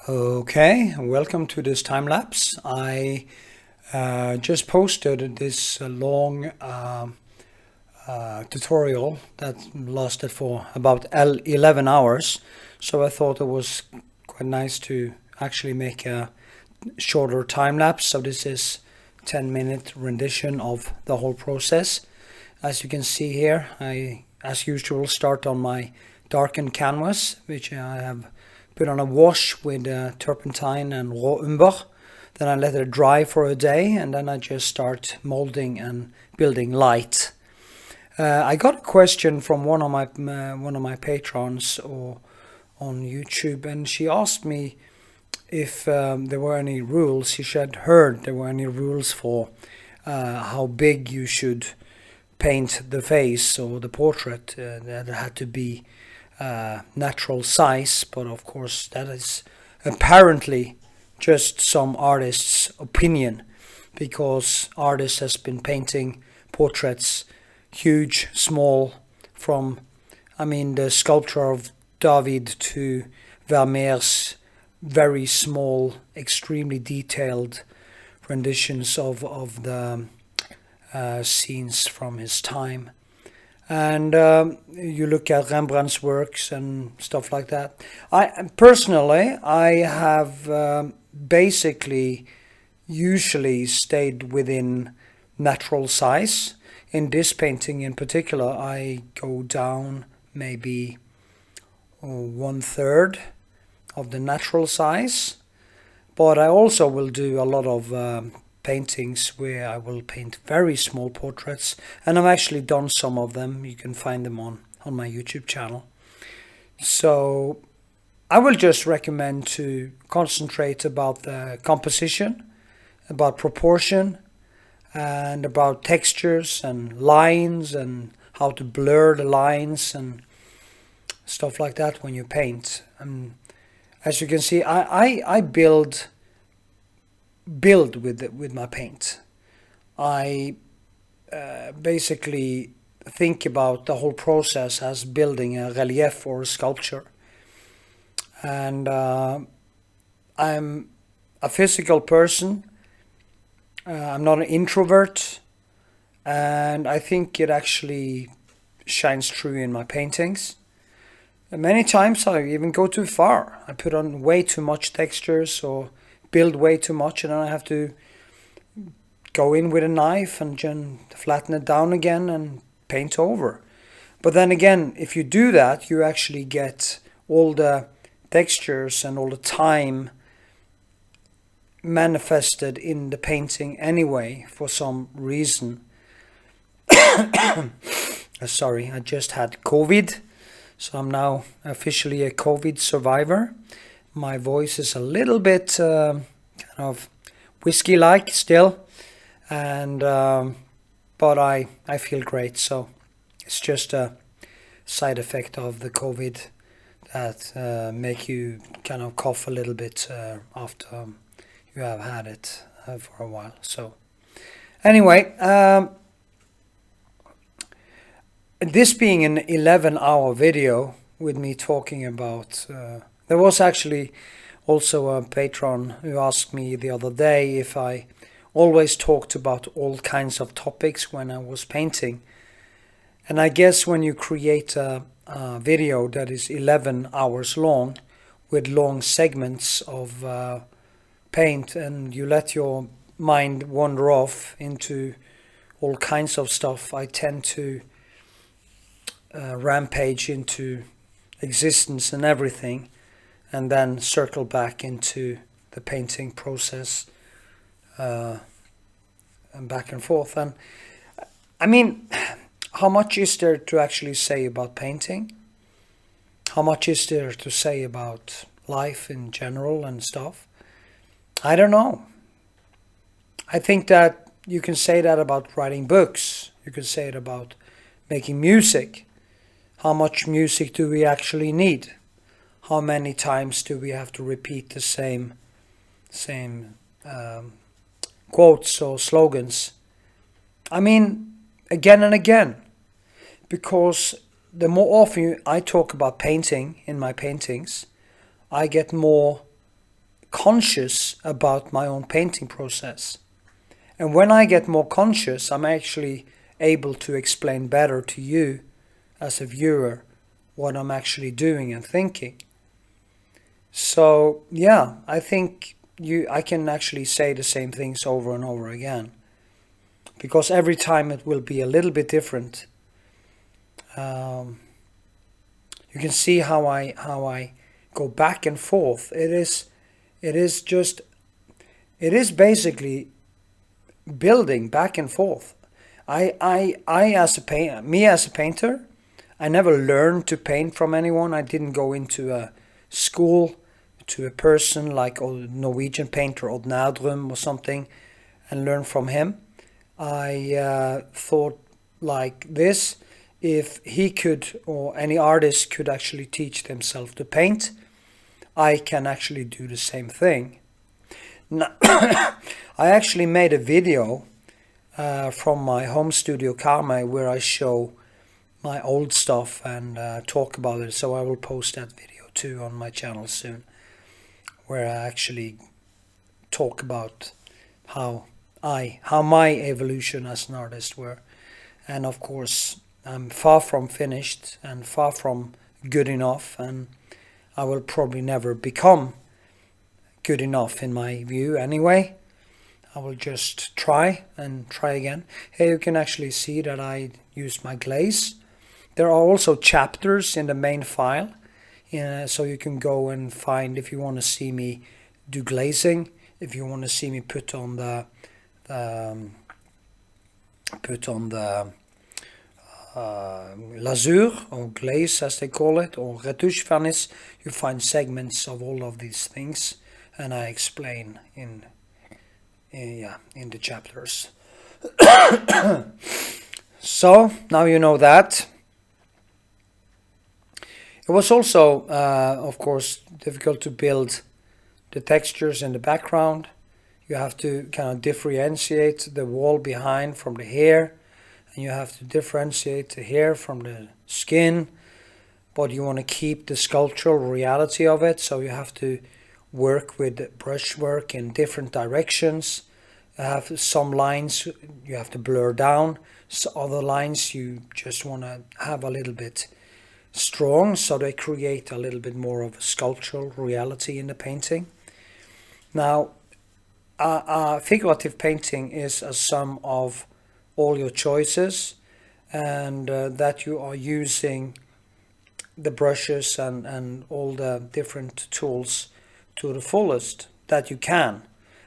Okay, welcome to this time lapse. I just posted this long tutorial that lasted for about 11 hours, so I thought it was quite nice to actually make a shorter time lapse. So this is 10-minute rendition of the whole process. As you can see here, I, as usual, start on my darkened canvas, which I have put on a wash with turpentine and raw umber. Then I let it dry for a day, and then I just start molding and building light. I got a question from one of my patrons or on YouTube, and she asked me if there were any rules. She had heard there were any rules for how big you should paint the face or the portrait. That it had to be natural size, but of course that is apparently just some artist's opinion, because artists has been painting portraits huge, small, from the sculpture of David to Vermeer's very small, extremely detailed renditions of the scenes from his time. And you look at Rembrandt's works and stuff like that. I personally have basically usually stayed within natural size. In this painting in particular, I go down maybe 1/3 of the natural size, but I also will do a lot of paintings where I will paint very small portraits, and I've actually done some of them. You can find them on my YouTube channel. So I will just recommend to concentrate about the composition, about proportion, and about textures and lines and how to blur the lines and stuff like that when you paint. As you can see, I build with my paint. I basically think about the whole process as building a relief or a sculpture. And I'm a physical person. I'm not an introvert, and I think it actually shines through in my paintings. And many times I even go too far. I put on way too much textures or build way too much, and then I have to go in with a knife and flatten it down again and paint over. But then again, if you do that, you actually get all the textures and all the time manifested in the painting anyway for some reason. Sorry, I just had COVID, so I'm now officially a COVID survivor. My voice is a little bit kind of whiskey-like still, and but I feel great. So it's just a side effect of the COVID that make you kind of cough a little bit after you have had it for a while. So anyway, this being an 11-hour video with me talking about there was actually also a patron who asked me the other day if I always talked about all kinds of topics when I was painting. And I guess when you create a video that is 11 hours long with long segments of paint, and you let your mind wander off into all kinds of stuff, I tend to rampage into existence and everything, and then circle back into the painting process and back and forth. And how much is there to actually say about painting? How much is there to say about life in general and stuff? I don't know. I think that you can say that about writing books. You can say it about making music. How much music do we actually need? How many times do we have to repeat the same quotes or slogans? Again and again. Because the more often I talk about painting in my paintings, I get more conscious about my own painting process. And when I get more conscious, I'm actually able to explain better to you as a viewer what I'm actually doing and thinking. So yeah, I think I can actually say the same things over and over again, because every time it will be a little bit different. You can see how I go back and forth. It is basically building back and forth. I as a painter, I never learned to paint from anyone. I didn't go into a school to a person like a Norwegian painter Odd Nerdrum or something and learn from him. I thought like this: if he could, or any artist could actually teach themselves to paint, I can actually do the same thing. Now, I actually made a video from my home studio Karmøy where I show my old stuff and talk about it. So I will post that video too on my channel soon, where I actually talk about how my evolution as an artist were. And of course, I'm far from finished and far from good enough, and I will probably never become good enough in my view anyway. I will just try and try again. Here you can actually see that I used my glaze. There are also chapters in the main file, so you can go and find if you want to see me do glazing, if you want to see me put on the lasur or glaze as they call it, or retouche vernis. You find segments of all of these things, and I explain in the chapters. So now you know that. It was also of course difficult to build the textures in the background. You have to kind of differentiate the wall behind from the hair, and you have to differentiate the hair from the skin, but you want to keep the sculptural reality of it, so you have to work with brushwork in different directions. You have some lines you have to blur down, so other lines you just want to have a little bit strong, so they create a little bit more of a sculptural reality in the painting. Now, figurative painting is a sum of all your choices, and that you are using the brushes and all the different tools to the fullest that you can.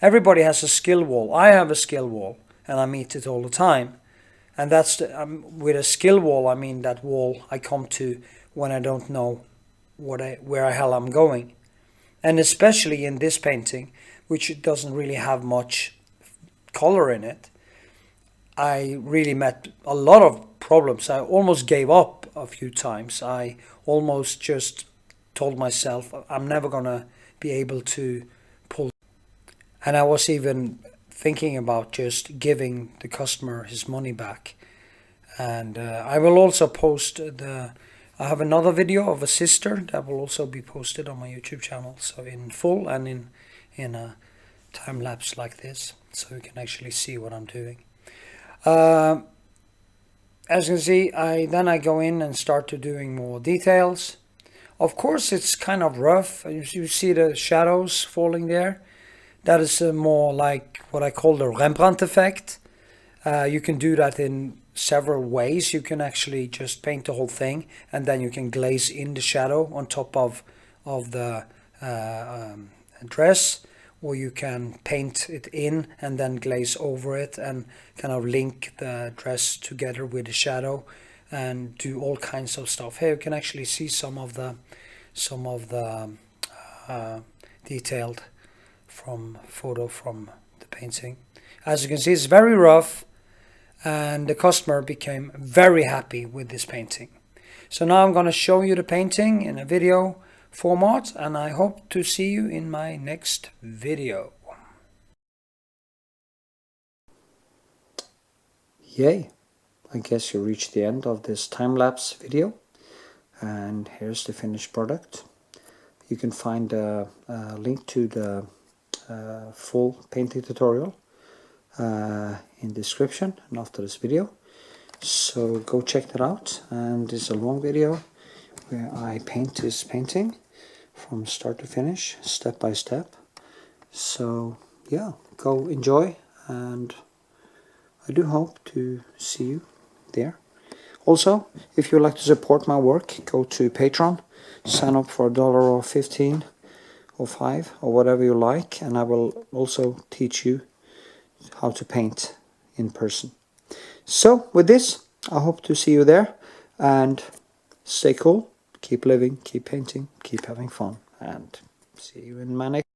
Everybody has a skill wall. I have a skill wall, and I meet it all the time. And that's with a skill wall, I mean that wall I come to when I don't know where the hell I'm going. And especially in this painting, which doesn't really have much color in it, I really met a lot of problems. I almost gave up a few times. I almost just told myself I'm never gonna be able to pull. And I was even thinking about just giving the customer his money back. And I will also post I have another video of a sister that will also be posted on my YouTube channel, so in full and in a time lapse like this, so you can actually see what I'm doing. As you can see, I go in and start to doing more details. Of course, it's kind of rough. You see the shadows falling there. That is more like what I call the Rembrandt effect. You can do that in several ways. You can actually just paint the whole thing, and then you can glaze in the shadow on top of the dress, or you can paint it in and then glaze over it and kind of link the dress together with the shadow and do all kinds of stuff. Here you can actually see some of the detailed photo from the painting. As you can see, it's very rough, and the customer became very happy with this painting. So now I'm going to show you the painting in a video format, and I hope to see you in my next video. Yay! I guess you reached the end of this time-lapse video, and here's the finished product. You can find a link to the full painting tutorial in the description and after this video. So go check that out. And this is a long video where I paint this painting from start to finish, step by step. So yeah, go enjoy, and I do hope to see you there. Also, if you would like to support my work, go to Patreon, sign up for $1 or 15 or 5 or whatever you like, and I will also teach you how to paint in person. So with this, I hope to see you there, and stay cool, keep living, keep painting, keep having fun, and see you in my next